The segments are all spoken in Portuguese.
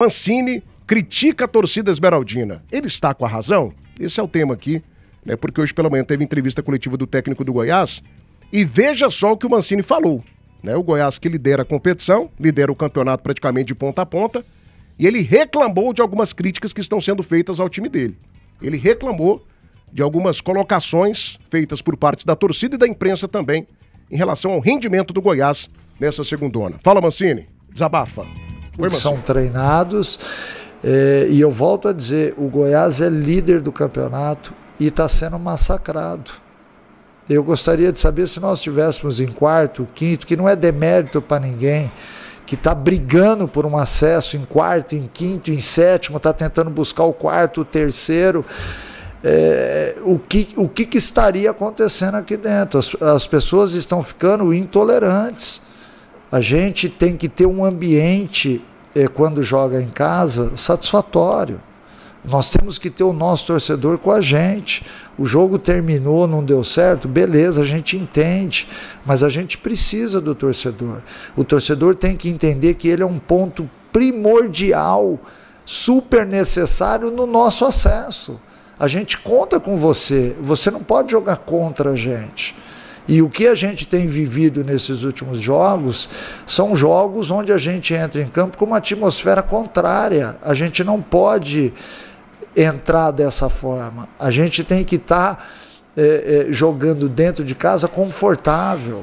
Mancini critica a torcida esmeraldina. Ele está com a razão? Esse é o tema aqui, né? Porque hoje pela manhã teve entrevista coletiva do técnico do Goiás e veja só o que o Mancini falou, né? O Goiás que lidera a competição, lidera o campeonato praticamente de ponta a ponta, e ele reclamou de algumas críticas que estão sendo feitas ao time dele. Ele reclamou de algumas colocações feitas por parte da torcida e da imprensa também em relação ao rendimento do Goiás nessa segundona. Fala, Mancini, desabafa. Oi, são treinados e eu volto a dizer, o Goiás é líder do campeonato e está sendo massacrado. Eu gostaria de saber se nós estivéssemos em quarto, quinto, que não é demérito para ninguém, que está brigando por um acesso em quarto, em quinto, em sétimo, está tentando buscar o quarto, o terceiro. O que estaria acontecendo aqui dentro? As pessoas estão ficando intolerantes. A gente tem que ter um ambiente, quando joga em casa, satisfatório. Nós temos que ter o nosso torcedor com a gente. O jogo terminou, não deu certo, beleza, a gente entende, mas a gente precisa do torcedor. O torcedor tem que entender que ele é um ponto primordial, super necessário no nosso acesso. A gente conta com você, você não pode jogar contra a gente. E o que a gente tem vivido nesses últimos jogos são jogos onde a gente entra em campo com uma atmosfera contrária. A gente não pode entrar dessa forma. A gente tem que estar jogando dentro de casa confortável.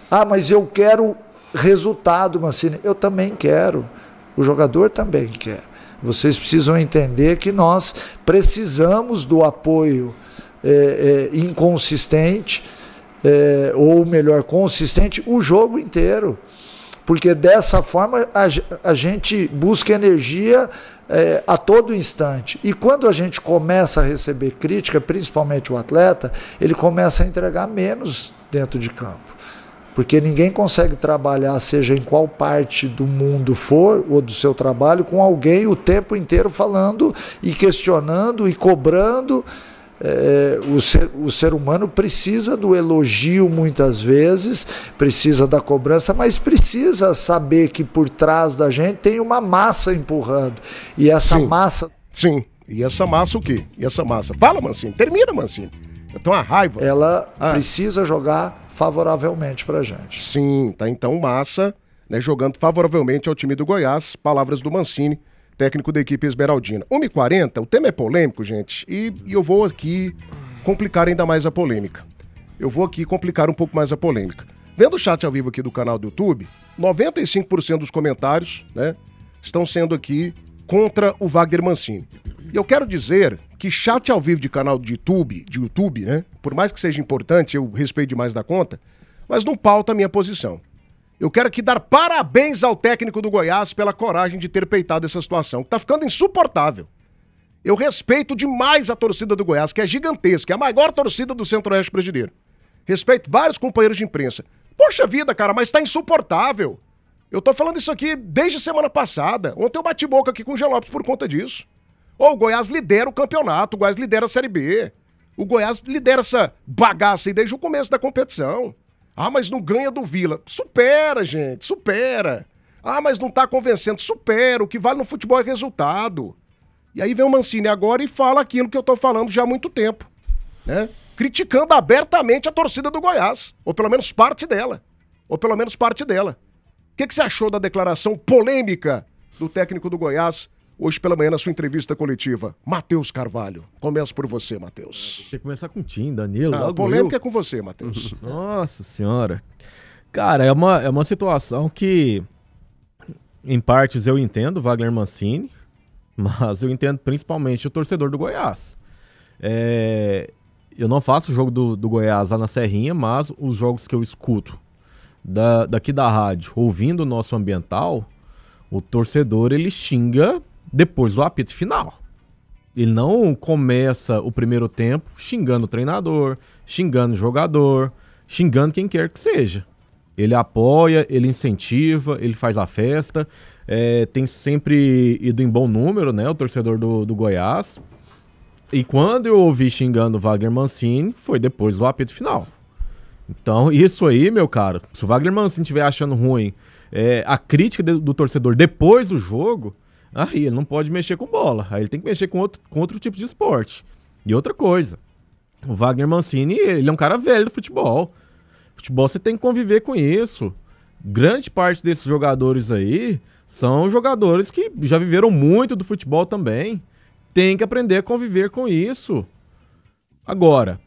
Ah, mas eu quero resultado, Mancini. Eu também quero. O jogador também quer. Vocês precisam entender que nós precisamos do apoio inconsistente, ou melhor, consistente, o jogo inteiro. Porque dessa forma a gente busca energia a todo instante. E quando a gente começa a receber crítica, principalmente o atleta, ele começa a entregar menos dentro de campo. Porque ninguém consegue trabalhar, seja em qual parte do mundo for, ou do seu trabalho, com alguém o tempo inteiro falando e questionando e cobrando. O ser humano precisa do elogio muitas vezes, precisa da cobrança, mas precisa saber que por trás da gente tem uma massa empurrando. E essa massa... Sim, e essa massa o quê? E essa massa? Fala, Mancini, termina, Mancini. Eu tenho uma raiva. Ela precisa jogar favoravelmente pra gente. Sim, tá então massa, né, jogando favoravelmente ao time do Goiás, palavras do Mancini, técnico da equipe esmeraldina. 1h40, o tema é polêmico, gente, e eu vou aqui complicar ainda mais a polêmica. Eu vou aqui complicar um pouco mais a polêmica. Vendo o chat ao vivo aqui do canal do YouTube, 95% dos comentários, né, estão sendo aqui contra o Wagner Mancini. E eu quero dizer que chat ao vivo de canal de YouTube, né, por mais que seja importante, eu respeito demais da conta, mas não pauta a minha posição. Eu quero aqui dar parabéns ao técnico do Goiás pela coragem de ter peitado essa situação, que tá ficando insuportável. Eu respeito demais a torcida do Goiás, que é gigantesca, é a maior torcida do Centro-Oeste brasileiro. Respeito vários companheiros de imprensa. Poxa vida, cara, mas tá insuportável. Eu tô falando isso aqui desde semana passada. Ontem eu bati boca aqui com o G. Lopes por conta disso. O Goiás lidera o campeonato, o Goiás lidera a Série B. O Goiás lidera essa bagaça aí desde o começo da competição. Ah, mas não ganha do Vila. Supera, gente, supera. Ah, mas não tá convencendo. Supera, o que vale no futebol é resultado. E aí vem o Mancini agora e fala aquilo que eu tô falando já há muito tempo, né? Criticando abertamente a torcida do Goiás, ou pelo menos parte dela. O que você achou da declaração polêmica do técnico do Goiás hoje pela manhã na sua entrevista coletiva? Matheus Carvalho. Começa por você, Matheus. Tem que começar com o Tim, Danilo. A polêmica é com você, Matheus. Nossa senhora. Cara, é uma situação que, em partes, eu entendo o Wagner Mancini, mas eu entendo principalmente o torcedor do Goiás. Eu não faço o jogo do Goiás lá na Serrinha, mas os jogos que eu escuto daqui da rádio, ouvindo o nosso ambiental, o torcedor, ele xinga depois do apito final. Ele não começa o primeiro tempo xingando o treinador, xingando o jogador, xingando quem quer que seja. Ele apoia, ele incentiva, ele faz a festa, tem sempre ido em bom número, né, o torcedor do Goiás. E quando eu ouvi xingando o Wagner Mancini, foi depois do apito final. Então, isso aí, meu caro, se o Wagner Mancini estiver achando ruim a crítica do torcedor depois do jogo, Aí ele não pode mexer com bola. Aí ele tem que mexer com outro tipo de esporte. E outra coisa, o Wagner Mancini, ele é um cara velho do futebol. Futebol você tem que conviver com isso. Grande parte desses jogadores aí são jogadores que já viveram muito do futebol também. Tem que aprender a conviver com isso. Agora,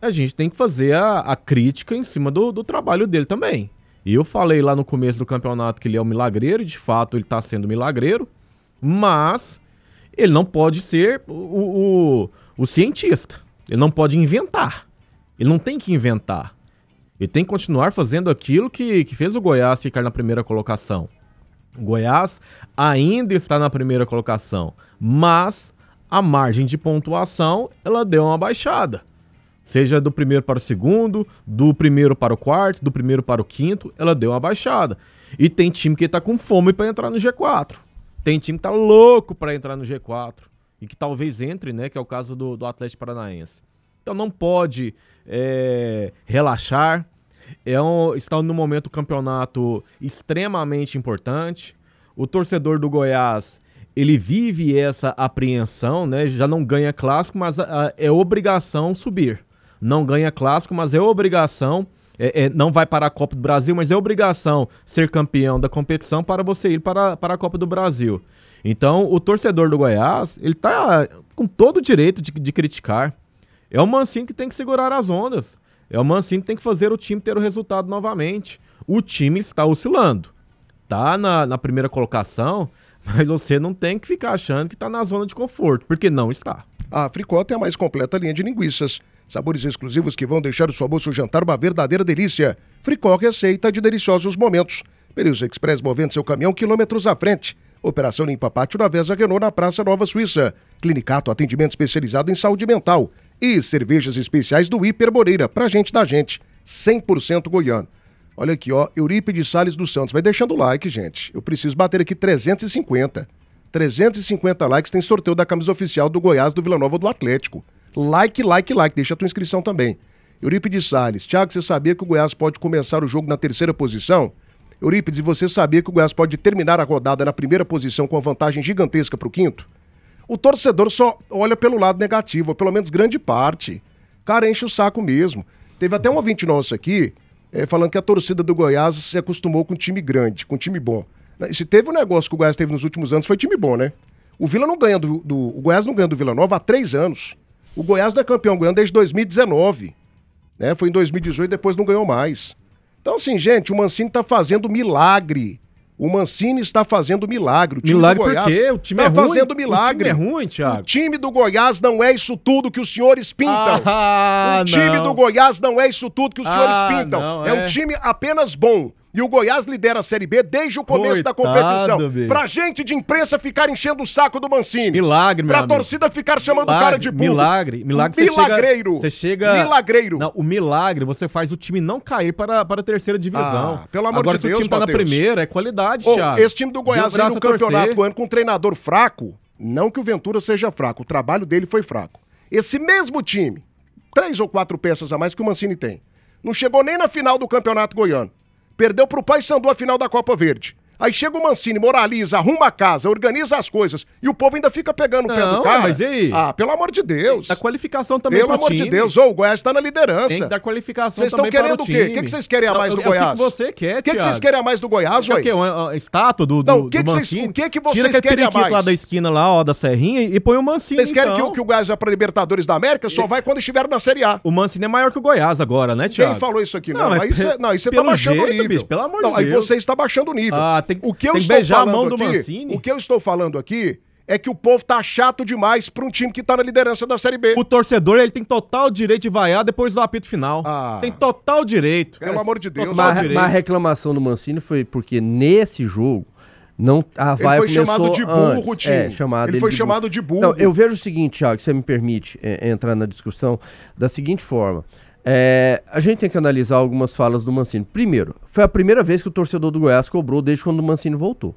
a gente tem que fazer a crítica em cima do trabalho dele também. E eu falei lá no começo do campeonato que ele é um milagreiro, e de fato ele está sendo milagreiro, mas ele não pode ser o cientista. Ele não pode inventar. Ele não tem que inventar. Ele tem que continuar fazendo aquilo que fez o Goiás ficar na primeira colocação. O Goiás ainda está na primeira colocação, mas a margem de pontuação ela deu uma baixada. Seja do primeiro para o segundo, do primeiro para o quarto, do primeiro para o quinto, ela deu uma baixada. E tem time que tá com fome para entrar no G4. Tem time que tá louco para entrar no G4. E que talvez entre, né? Que é o caso do Atlético Paranaense. Então não pode relaxar. Está no momento do campeonato extremamente importante. O torcedor do Goiás, ele vive essa apreensão, né? Já não ganha clássico, mas é obrigação subir. Não ganha clássico, mas é obrigação, não vai para a Copa do Brasil, mas é obrigação ser campeão da competição para você ir para a Copa do Brasil. Então, o torcedor do Goiás, ele está com todo o direito de criticar. É o Mancini que tem que segurar as ondas. É o Mancini que tem que fazer o time ter o resultado novamente. O time está oscilando. Está na primeira colocação, mas você não tem que ficar achando que está na zona de conforto, porque não está. A Fricota é a mais completa linha de linguiças. Sabores exclusivos que vão deixar o seu almoço jantar uma verdadeira delícia. Fricó, receita de deliciosos momentos. Pereus Express, movendo seu caminhão quilômetros à frente. Operação Limpa Pátio da Vesa Renault na Praça Nova Suíça. Clinicato, atendimento especializado em saúde mental. E cervejas especiais do Hiper Moreira, pra gente da gente. 100% goiano. Olha aqui, ó, Eurípides Salles dos Santos. Vai deixando o like, gente. Eu preciso bater aqui 350. 350 likes, tem sorteio da camisa oficial do Goiás, do Vila Nova ou do Atlético. Like. Deixa a tua inscrição também. Eurípides Salles. Thiago, você sabia que o Goiás pode começar o jogo na terceira posição? Eurípides, e você sabia que o Goiás pode terminar a rodada na primeira posição com a vantagem gigantesca pro quinto? O torcedor só olha pelo lado negativo, ou pelo menos grande parte. Cara, enche o saco mesmo. Teve até um ouvinte nosso aqui, falando que a torcida do Goiás se acostumou com time grande, com time bom. Se teve um negócio que o Goiás teve nos últimos anos, foi time bom, né? O Vila não ganha o Goiás não ganha do Vila Nova há 3 anos. O Goiás não é campeão goiano desde 2019. Né? Foi em 2018, depois não ganhou mais. Então, assim, gente, o Mancini tá fazendo milagre. O Mancini está fazendo milagre. O time milagre do Goiás por quê? O time é ruim. Fazendo milagre. O time é ruim, Thiago. O time do Goiás não é isso tudo que os senhores pintam. O time do Goiás não é isso tudo que os senhores pintam. Não, é um time apenas bom. E o Goiás lidera a Série B desde o começo da competição. Bicho. Pra gente de imprensa ficar enchendo o saco do Mancini. Milagre, meu amigo. Pra torcida ficar chamando o cara de burro. Milagre. Milagreiro. Você chega... Milagreiro. Não, o milagre, você faz o time não cair para a terceira divisão. Pelo amor Agora, de Deus, se o time tá na primeira, é qualidade, Thiago. Esse time do Goiás aí no campeonato goiano com um treinador fraco, não que o Ventura seja fraco, o trabalho dele foi fraco. Esse mesmo time, 3 ou 4 peças a mais que o Mancini tem, não chegou nem na final do campeonato goiano. Perdeu pro Paysandu a final da Copa Verde. Aí chega o Mancini, moraliza, arruma a casa, organiza as coisas e o povo ainda fica pegando o pé do cara. Mas e aí? Pelo amor de Deus. Da qualificação também pro time. Pelo amor de Deus. O Goiás tá na liderança. Tem que dar qualificação também para o time. Vocês estão querendo o quê? O que vocês querem a mais do Goiás? O que você quer, Thiago? O que vocês querem a mais do Goiás, ué? O quê? Uma estátua do Mancini? O que vocês Tira querem a mais? lá da esquina lá, ó, da Serrinha e põe o Mancini, Vocês querem que o Goiás vá pra Libertadores da América? Só vai quando estiver na Série A. O Mancini é maior que o Goiás agora, né, Thiago? Quem falou isso aqui? Não, aí você tá baixando o nível. Bicho, pelo amor de Deus. Aí você está baixando o nível. O que eu estou a mão do Mancini. O que eu estou falando aqui é que o povo tá chato demais pra um time que tá na liderança da Série B. O torcedor, ele tem total direito de vaiar depois do apito final. Tem total direito. Pelo amor de Deus. Mas a reclamação do Mancini foi porque nesse jogo a vaia começou chamado de burro, antes. Ele foi chamado de burro. Então, eu vejo o seguinte, Thiago, se você me permite entrar na discussão da seguinte forma. A gente tem que analisar algumas falas do Mancini. Primeiro, foi a primeira vez que o torcedor do Goiás cobrou desde quando o Mancini voltou.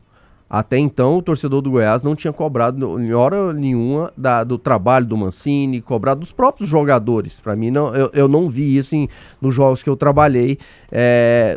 Até então, o torcedor do Goiás não tinha cobrado em hora nenhuma do trabalho do Mancini, cobrado dos próprios jogadores. Para mim, não, eu não vi isso nos jogos que eu trabalhei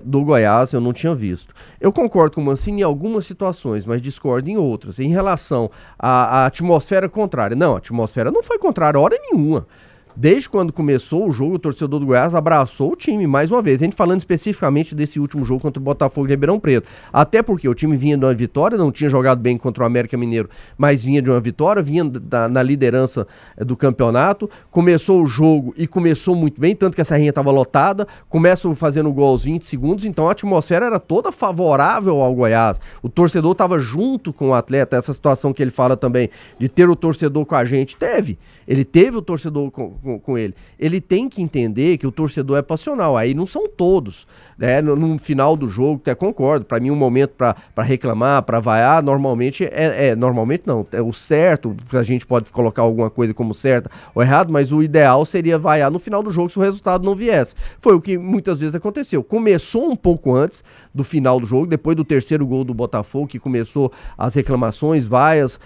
do Goiás, eu não tinha visto. Eu concordo com o Mancini em algumas situações, mas discordo em outras. Em relação à atmosfera contrária. Não, a atmosfera não foi contrária hora nenhuma. Desde quando começou o jogo, o torcedor do Goiás abraçou o time, mais uma vez. A gente falando especificamente desse último jogo contra o Botafogo de Ribeirão Preto. Até porque o time vinha de uma vitória, não tinha jogado bem contra o América Mineiro, mas vinha de uma vitória, vinha na liderança do campeonato. Começou o jogo e começou muito bem, tanto que a Serrinha estava lotada. Começa fazendo o gol aos 20 segundos, então a atmosfera era toda favorável ao Goiás. O torcedor estava junto com o atleta, essa situação que ele fala também, de ter o torcedor com a gente, teve. Ele teve o torcedor com ele. Ele tem que entender que o torcedor é passional. Aí não são todos, né? No final do jogo, até concordo. Para mim, um momento para reclamar, para vaiar, normalmente normalmente não. É o certo, a gente pode colocar alguma coisa como certa ou errado, mas o ideal seria vaiar no final do jogo se o resultado não viesse. Foi o que muitas vezes aconteceu. Começou um pouco antes do final do jogo, depois do terceiro gol do Botafogo, que começou as reclamações, vaias,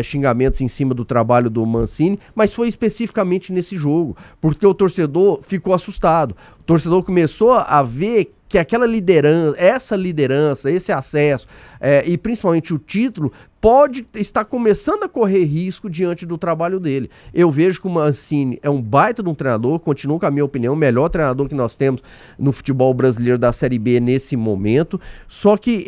xingamentos em cima do trabalho do Mancini, mas foi especificamente nesse jogo, porque o torcedor ficou assustado. O torcedor começou a ver que aquela liderança, esse acesso e principalmente o título pode estar começando a correr risco diante do trabalho dele. Eu vejo que o Mancini é um baita de um treinador, continua com a minha opinião, o melhor treinador que nós temos no futebol brasileiro da Série B nesse momento, só que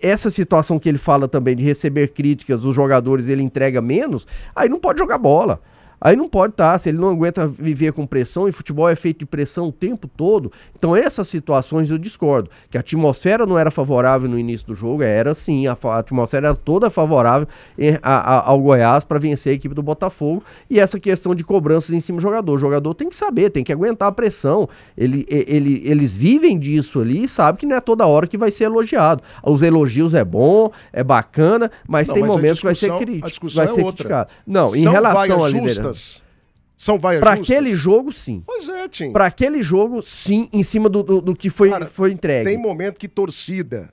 essa situação que ele fala também de receber críticas, os jogadores ele entrega menos, aí não pode jogar bola. Aí não pode estar, se ele não aguenta viver com pressão, e futebol é feito de pressão o tempo todo. Então essas situações eu discordo, que a atmosfera não era favorável no início do jogo, era sim, a atmosfera era toda favorável ao Goiás para vencer a equipe do Botafogo, e essa questão de cobranças em cima do jogador. O jogador tem que saber, tem que aguentar a pressão, eles vivem disso ali e sabem que não é toda hora que vai ser elogiado. Os elogios é bom, é bacana, mas tem momentos que vai ser crítico, vai ser criticado. Não, em relação à liderança. São vaias pra justas? aquele jogo, sim. Pois é, Tim. Pra aquele jogo, sim, em cima do que foi entregue. Tem momento que torcida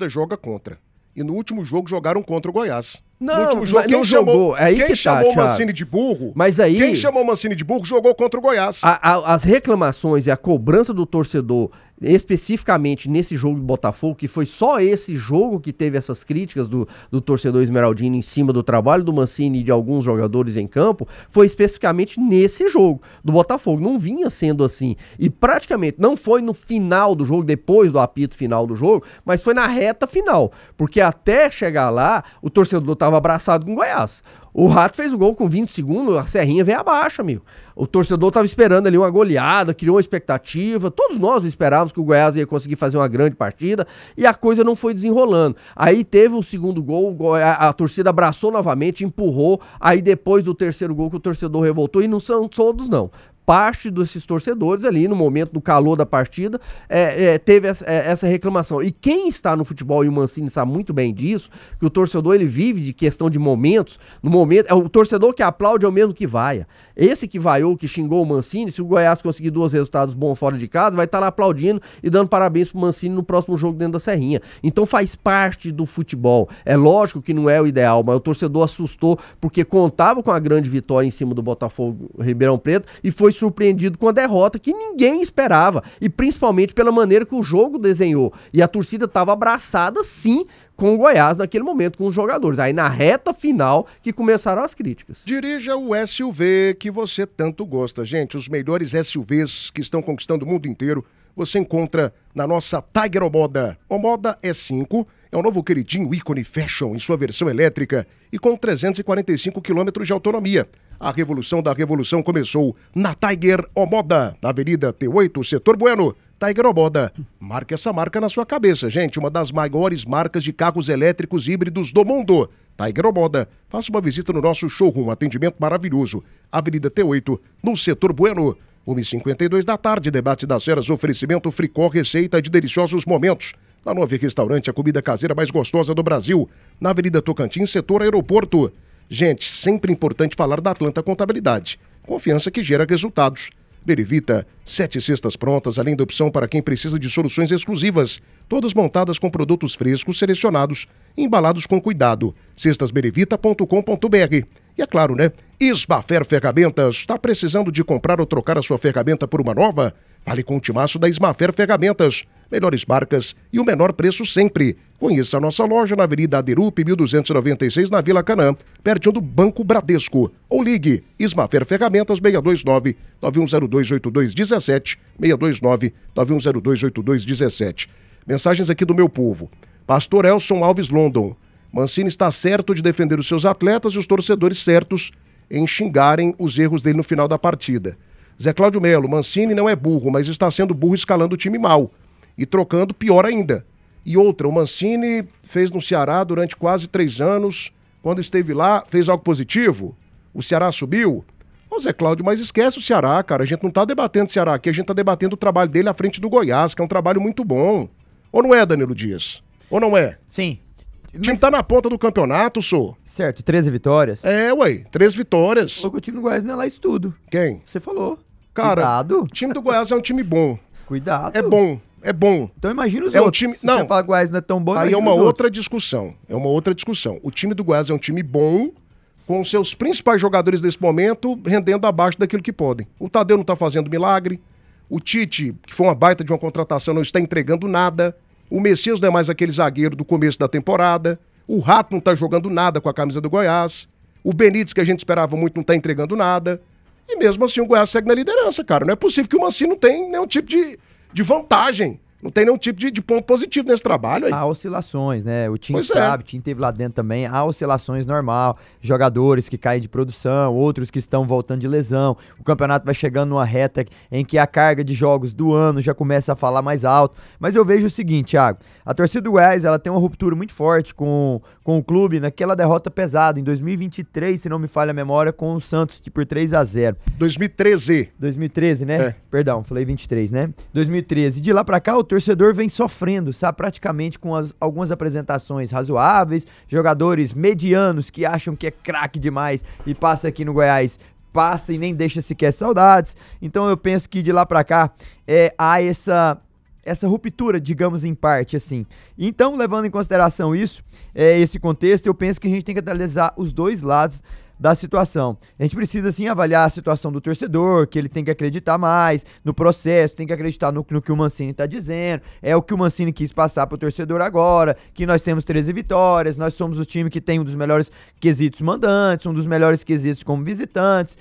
joga contra. E no último jogo jogaram contra o Goiás. Não, no último jogo, não jogou. É aí quem que chamou o Thiago. Mancini de burro? Mas aí, quem chamou o Mancini de burro jogou contra o Goiás. As reclamações e a cobrança do torcedor, especificamente nesse jogo do Botafogo, que foi só esse jogo que teve essas críticas do torcedor esmeraldino em cima do trabalho do Mancini e de alguns jogadores em campo, foi especificamente nesse jogo do Botafogo. Não vinha sendo assim. E praticamente não foi no final do jogo, depois do apito final do jogo, mas foi na reta final. Porque até chegar lá, o torcedor estava abraçado com o Goiás. O Rato fez o gol com 20 segundos, a Serrinha veio abaixo, amigo. O torcedor estava esperando ali uma goleada, criou uma expectativa. Todos nós esperávamos que o Goiás ia conseguir fazer uma grande partida e a coisa não foi desenrolando. Aí teve o segundo gol, a torcida abraçou novamente, empurrou. Aí depois do terceiro gol que o torcedor revoltou, e não são todos não. Parte desses torcedores ali, no momento do calor da partida, teve essa reclamação. E quem está no futebol, e o Mancini sabe muito bem disso, que o torcedor ele vive de questão de momentos. No momento, o torcedor que aplaude é o mesmo que vaia. Esse que vaiou, que xingou o Mancini, se o Goiás conseguir 2 resultados bons fora de casa, vai estar lá aplaudindo e dando parabéns pro Mancini no próximo jogo dentro da Serrinha. Então faz parte do futebol. É lógico que não é o ideal, mas o torcedor assustou porque contava com a grande vitória em cima do Botafogo Ribeirão Preto e foi surpreendido com a derrota que ninguém esperava, e principalmente pela maneira que o jogo desenhou, e a torcida estava abraçada sim com o Goiás naquele momento, com os jogadores. Aí na reta final que começaram as críticas. Dirija o SUV que você tanto gosta, gente. Os melhores SUVs que estão conquistando o mundo inteiro você encontra na nossa Tiger Omoda. Omoda E5 é o novo queridinho ícone fashion em sua versão elétrica e com 345 km de autonomia. A revolução da revolução começou na Tiger Omoda, na Avenida T8, Setor Bueno. Tiger Omoda, marque essa marca na sua cabeça, gente. Uma das maiores marcas de carros elétricos híbridos do mundo. Tiger Omoda, faça uma visita no nosso showroom, atendimento maravilhoso. Avenida T8, no Setor Bueno. 1h52 da tarde, debate das feras, oferecimento Fricó, receita de deliciosos momentos. Na Nove Restaurante, a comida caseira mais gostosa do Brasil. Na Avenida Tocantins, Setor Aeroporto. Gente, sempre importante falar da Atlanta Contabilidade. Confiança que gera resultados. Berivita, 7 cestas prontas, além da opção para quem precisa de soluções exclusivas, todas montadas com produtos frescos, selecionados e embalados com cuidado. cestasberivita.com.br. E é claro, né? Ismafer Ferramentas. Está precisando de comprar ou trocar a sua ferramenta por uma nova? Fale com o timaço da Ismafer Ferramentas. Melhores marcas e o menor preço sempre. Conheça a nossa loja na Avenida Aderup, 1296, na Vila Canã, pertinho do Banco Bradesco. Ou ligue Ismafer Ferramentas 629-9102-8217, 629-9102-8217. Mensagens aqui do meu povo. Pastor Elson Alves London. Mancini está certo de defender os seus atletas e os torcedores certos em xingarem os erros dele no final da partida. Zé Cláudio Melo, Mancini não é burro, mas está sendo burro escalando o time mal. E trocando pior ainda. E outra, o Mancini fez no Ceará durante quase 3 anos. Quando esteve lá, fez algo positivo? O Ceará subiu? Ô Zé Cláudio, mas esquece o Ceará, cara. A gente não tá debatendo o Ceará aqui, a gente tá debatendo o trabalho dele à frente do Goiás, que é um trabalho muito bom. Ou não é, Danilo Dias? Ou não é? Sim. O time tá na ponta do campeonato, sô. Certo, 13 vitórias. É, ué, 3 vitórias. Falou que o time do Goiás não é lá isso tudo. Quem? Você falou. Cara, Cuidado. o time do Goiás é um time bom. Cuidado. É bom, é bom. Então imagina os É um outros. time- Se não. você fala que o Goiás não é tão bom, Aí é imagina uma os outros. outra discussão. É uma outra discussão. O time do Goiás é um time bom, com os seus principais jogadores desse momento rendendo abaixo daquilo que podem. O Tadeu não tá fazendo milagre. O Tite, que foi uma baita de uma contratação, não está entregando nada. O Messias não é mais aquele zagueiro do começo da temporada. O Rato não tá jogando nada com a camisa do Goiás. O Benítez, que a gente esperava muito, não tá entregando nada. E mesmo assim o Goiás segue na liderança, cara. Não é possível que o Mancini não tenha nenhum tipo de vantagem. Não tem nenhum tipo de ponto positivo nesse trabalho aí. Há oscilações, né? O time Pois é. sabe, o time teve lá dentro também, há oscilações normal, jogadores que caem de produção, outros que estão voltando de lesão, o campeonato vai chegando numa reta em que a carga de jogos do ano já começa a falar mais alto, mas eu vejo o seguinte, Thiago, a torcida do Goiás, ela tem uma ruptura muito forte com o clube naquela derrota pesada, em 2023, se não me falha a memória, com o Santos por 3-0. 2013. 2013, né? É. Perdão, falei 23, né? 2013. De lá pra cá, o torcedor vem sofrendo, sabe? Praticamente com algumas apresentações razoáveis, jogadores medianos que acham que é craque demais e passa aqui no Goiás, passa e nem deixa sequer saudades. Então eu penso que de lá pra cá há essa ruptura, digamos, em parte, assim. Então, levando em consideração isso, esse contexto, eu penso que a gente tem que analisar os dois lados da situação. A gente precisa, sim, avaliar a situação do torcedor, que ele tem que acreditar mais no processo, tem que acreditar no que o Mancini tá dizendo, é o que o Mancini quis passar pro torcedor agora, que nós temos 13 vitórias, nós somos o time que tem um dos melhores quesitos mandantes, um dos melhores quesitos como visitantes,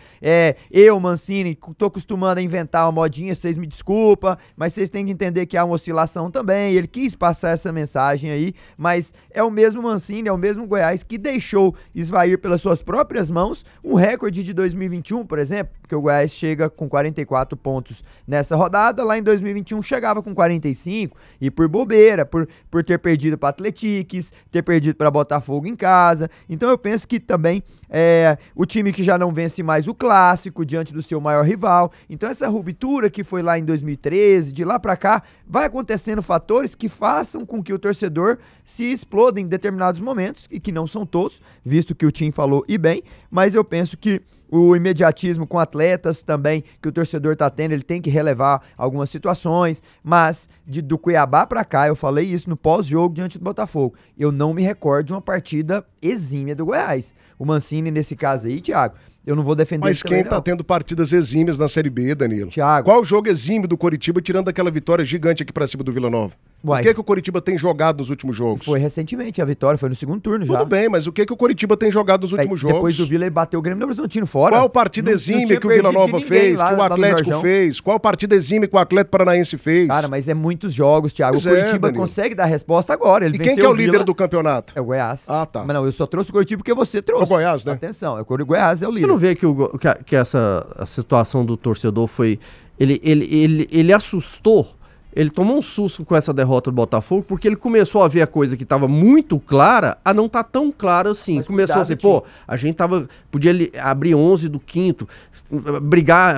eu, Mancini, tô acostumando a inventar uma modinha, vocês me desculpam, mas vocês têm que entender que há uma oscilação também, ele quis passar essa mensagem aí, mas é o mesmo Mancini, é o mesmo Goiás que deixou esvair pelas suas próprias mãos um recorde de 2021, por exemplo, porque o Goiás chega com 44 pontos nessa rodada, lá em 2021 chegava com 45, e por bobeira, por ter perdido para Atlético, ter perdido para Botafogo em casa. Então eu penso que também o time que já não vence mais o clássico diante do seu maior rival, então essa ruptura que foi lá em 2013, de lá para cá, vai acontecendo fatores que façam com que o torcedor se exploda em determinados momentos, e que não são todos, visto que o Tim falou e bem, mas eu penso que o imediatismo com atletas também que o torcedor tá tendo, ele tem que relevar algumas situações, mas do Cuiabá pra cá, eu falei isso no pós-jogo diante do Botafogo, eu não me recordo de uma partida exímia do Goiás. O Mancini, nesse caso aí, Thiago, eu não vou defender Mas ele quem também, tá não. tendo partidas exímias na Série B, Danilo? Thiago. Qual o jogo exímio do Coritiba tirando aquela vitória gigante aqui pra cima do Vila Nova? Uai. O que o Coritiba tem jogado nos últimos jogos? Foi recentemente, a vitória foi no segundo turno já. Tudo bem, mas o que o Coritiba tem jogado nos últimos jogos? Depois do Vila, ele bateu o Grêmio Novo Horizontino fora. Qual partida Não exímia tinha que o Vila perdido de Nova ninguém fez, lá que o no Atlético Jorjão. fez? Qual partida exímia que o Atlético Paranaense fez? Cara, mas é muitos jogos, Thiago. Pois O Coritiba Danilo. consegue dar a resposta agora. Ele E quem venceu que é o Vila. líder do campeonato? É o Goiás. Ah, tá. Mas não, eu só trouxe o Coritiba porque você trouxe. É o Goiás, né? Atenção, é o Goiás, é o líder. Eu não vejo que a situação do torcedor foi... Ele assustou, ele tomou um susto com essa derrota do Botafogo, porque ele começou a ver a coisa que estava muito clara, a não tá tão clara assim. Mas Começou cuidado, assim, Tim. a gente podia abrir 11 do quinto,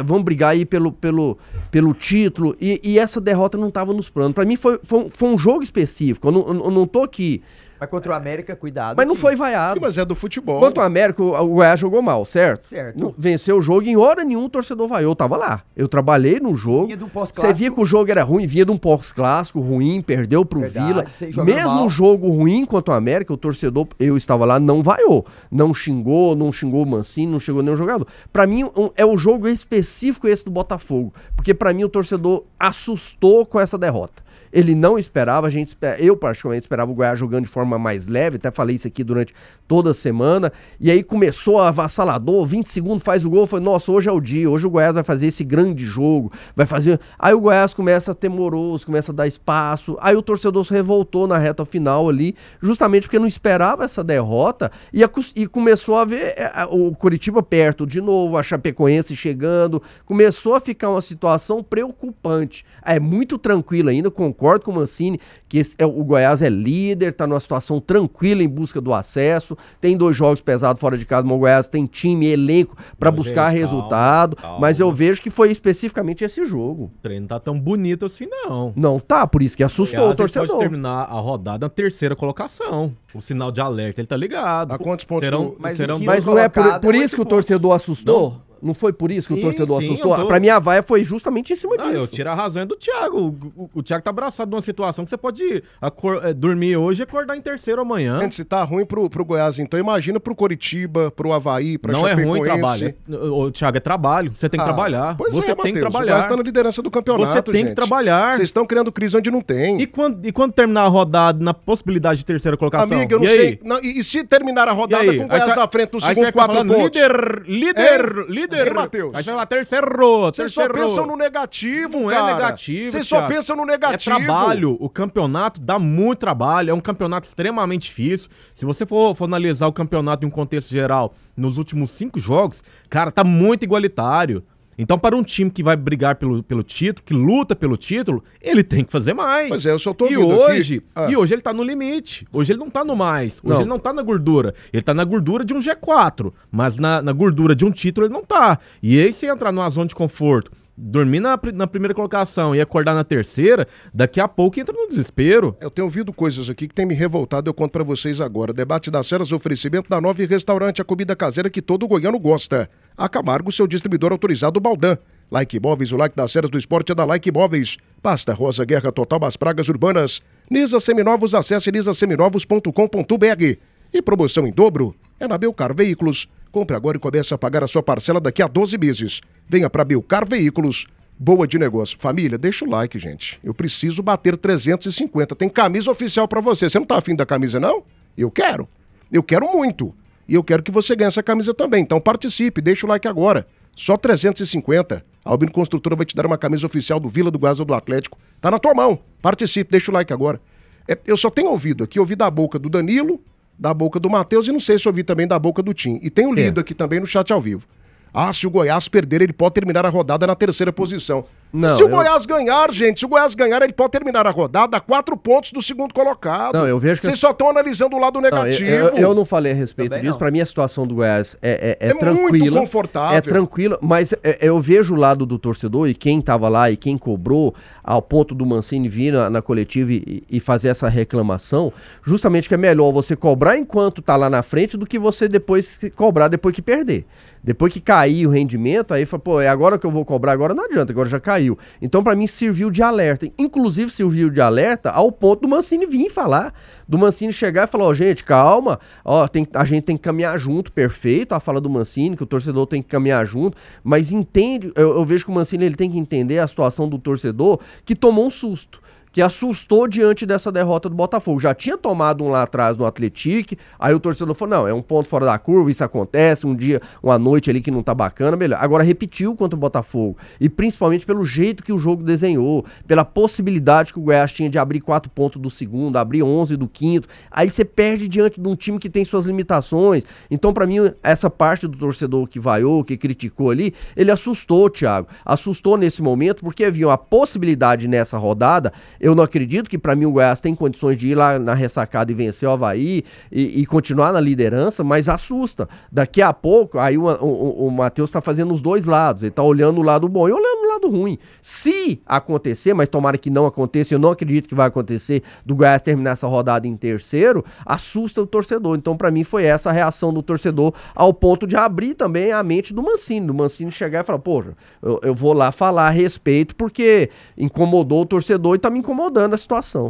vamos brigar aí pelo título, e essa derrota não tava nos planos. Pra mim foi um jogo específico, eu não tô aqui Mas contra o América, cuidado. Mas não que- foi vaiado. Mas é do futebol. Contra o América, o Goiás jogou mal, certo? Certo. Não venceu o jogo, em hora nenhuma o torcedor vaiou. Eu tava lá. Eu trabalhei no jogo. Vinha de um Você pós-clássico. via que o jogo era ruim, vinha de um pós-clássico ruim, perdeu pro Verdade, Vila. sem jogar Mesmo mal. um jogo ruim contra o América, o torcedor, eu estava lá, não vaiou. Não xingou o Mancini, não xingou nenhum jogador. Pra mim, é o jogo específico esse do Botafogo. Porque pra mim o torcedor assustou com essa derrota. Ele não esperava, eu particularmente esperava o Goiás jogando de forma mais leve, até falei isso aqui durante toda a semana, e aí começou avassalador, 20 segundos faz o gol, foi, nossa, hoje é o dia, hoje o Goiás vai fazer esse grande jogo, vai fazer, aí o Goiás começa temoroso, começa a dar espaço, aí o torcedor se revoltou na reta final ali, justamente porque não esperava essa derrota, e começou a ver o Coritiba perto de novo, a Chapecoense chegando, começou a ficar uma situação preocupante, é muito tranquilo ainda, concordo com o Mancini, que o Goiás é líder, tá numa situação tranquila em busca do acesso, tem 2 jogos pesados fora de casa, mas o Goiás tem time, elenco pra Não, buscar gente, resultado, calma. mas eu vejo que foi especificamente esse jogo. O treino não tá tão bonito assim, não. Não tá, por isso que assustou o Goiás, ele pode torcedor. terminar a rodada na 3ª colocação. O sinal de alerta, ele tá ligado. A quantos pontos Serão, do- Mas serão o que Mas não é por colocado é isso que o 8 torcedor assustou? Não foi por isso que o Sim, torcedor sim, assustou? eu tô- Pra mim a vaia foi justamente em cima Não, disso. eu tiro a razão do Thiago. O Thiago tá abraçado numa situação que você pode dormir hoje e acordar em 3º amanhã. Gente, se tá ruim pro Goiás, então imagina pro Coritiba, pro Avaí, pra Não é ruim Chapecoense. trabalho. O Thiago, é trabalho. Você tem que trabalhar. Pois Você é, tem que Matheus, O trabalhar. Goiás tá na liderança do campeonato, Você tem que gente. trabalhar. Vocês estão criando crise onde não tem. E quando terminar a rodada na possibilidade de 3ª colocação? Amiga, eu não e aí? sei. Não, e se terminar a E rodada aí? com o Goiás Aí na frente no aí você segundo vai ficar 4 falando, pontos? líder. Hein, Matheus? Aí você vai lá, terceiro. Vocês só pensam no negativo, Não cara. é negativo, Vocês só Thiago. pensam no É negativo. trabalho. O campeonato dá muito trabalho. É um campeonato extremamente difícil. Se você for analisar o campeonato em um contexto geral, nos últimos 5 jogos, cara, tá muito igualitário. Então, para um time que vai brigar pelo título, que luta pelo título, ele tem que fazer mais. Pois é, eu só tô e ouvindo hoje, aqui. Ah. E hoje ele tá no limite. Hoje ele não tá no mais. Hoje Não. ele não tá na gordura. Ele tá na gordura de um G4. Mas na gordura de um título ele não tá. E aí, se entrar numa zona de conforto, dormir na primeira colocação e acordar na 3ª, daqui a pouco entra no desespero. Eu tenho ouvido coisas aqui que tem me revoltado, eu conto pra vocês agora. Debate das Feras, oferecimento da Nove Restaurante, a comida caseira que todo goiano gosta. A Camargo, seu distribuidor autorizado Baldan. Like Imóveis, o like das Feras do Esporte é da Like Imóveis. Pasta Rosa, Guerra Total, as pragas urbanas. Nisa Seminovos, acesse nisaseminovos.com.br. E promoção em dobro é na Belcar Veículos. Compre agora e comece a pagar a sua parcela daqui a 12 meses. Venha para Belcar Veículos. Boa de negócio. Família, deixa o like, gente. Eu preciso bater 350. Tem camisa oficial para você. Você não tá afim da camisa, não? Eu quero. Eu quero muito. E eu quero que você ganhe essa camisa também. Então participe, deixa o like agora. Só 350. A Albino Construtora vai te dar uma camisa oficial do Vila, do Goiás ou do Atlético. Tá na tua mão. Participe, deixa o like agora. Eu só tenho ouvido aqui, ouvi da boca do Danilo, da boca do Matheus e não sei se ouvi também da boca do Tim. E tenho lido aqui também no chat ao vivo. Ah, se o Goiás perder, ele pode terminar a rodada na 3ª posição. Não, se o Goiás ganhar, gente, se o Goiás ganhar, ele pode terminar a rodada a 4 pontos do segundo colocado. Não, eu vejo que Vocês só estão analisando o lado negativo. Eu não falei a respeito Também disso. não. Pra mim, a situação do Goiás é muito tranquila. confortável. É tranquila, mas eu vejo o lado do torcedor e quem tava lá e quem cobrou, ao ponto do Mancini vir na coletiva e fazer essa reclamação, justamente que é melhor você cobrar enquanto tá lá na frente do que você depois cobrar depois que perder. Depois que cair o rendimento, aí fala, pô, é agora que eu vou cobrar, agora não adianta, agora já caiu. Então, pra mim, serviu de alerta. Inclusive, serviu de alerta ao ponto do Mancini vir falar. Do Mancini chegar e falar, ó, gente, calma, ó, a gente tem que caminhar junto, perfeito, a fala do Mancini, que o torcedor tem que caminhar junto, mas entende, eu vejo que o Mancini ele tem que entender a situação do torcedor que tomou um susto. Que assustou diante dessa derrota do Botafogo. Já tinha tomado um lá atrás no Atlético, aí o torcedor falou, não, é um ponto fora da curva, isso acontece, um dia, uma noite ali que não tá bacana, melhor. Agora repetiu contra o Botafogo, e principalmente pelo jeito que o jogo desenhou, pela possibilidade que o Goiás tinha de abrir 4 pontos do segundo, abrir 11 do quinto, aí você perde diante de um time que tem suas limitações. Então, pra mim, essa parte do torcedor que vaiou, que criticou ali, ele assustou, Thiago, assustou nesse momento, porque viu a possibilidade nessa rodada. Eu não acredito que pra mim o Goiás tem condições de ir lá na ressacada e vencer o Avaí e continuar na liderança, mas assusta. Daqui a pouco, aí o Matheus tá fazendo os dois lados, ele tá olhando o lado bom e olhando o lado resultado ruim. Se acontecer, mas tomara que não aconteça, eu não acredito que vai acontecer, do Goiás terminar essa rodada em terceiro, assusta o torcedor. Então, pra mim, foi essa a reação do torcedor, ao ponto de abrir também a mente do Mancini chegar e falar, poxa, eu vou lá falar a respeito, porque incomodou o torcedor e tá me incomodando a situação.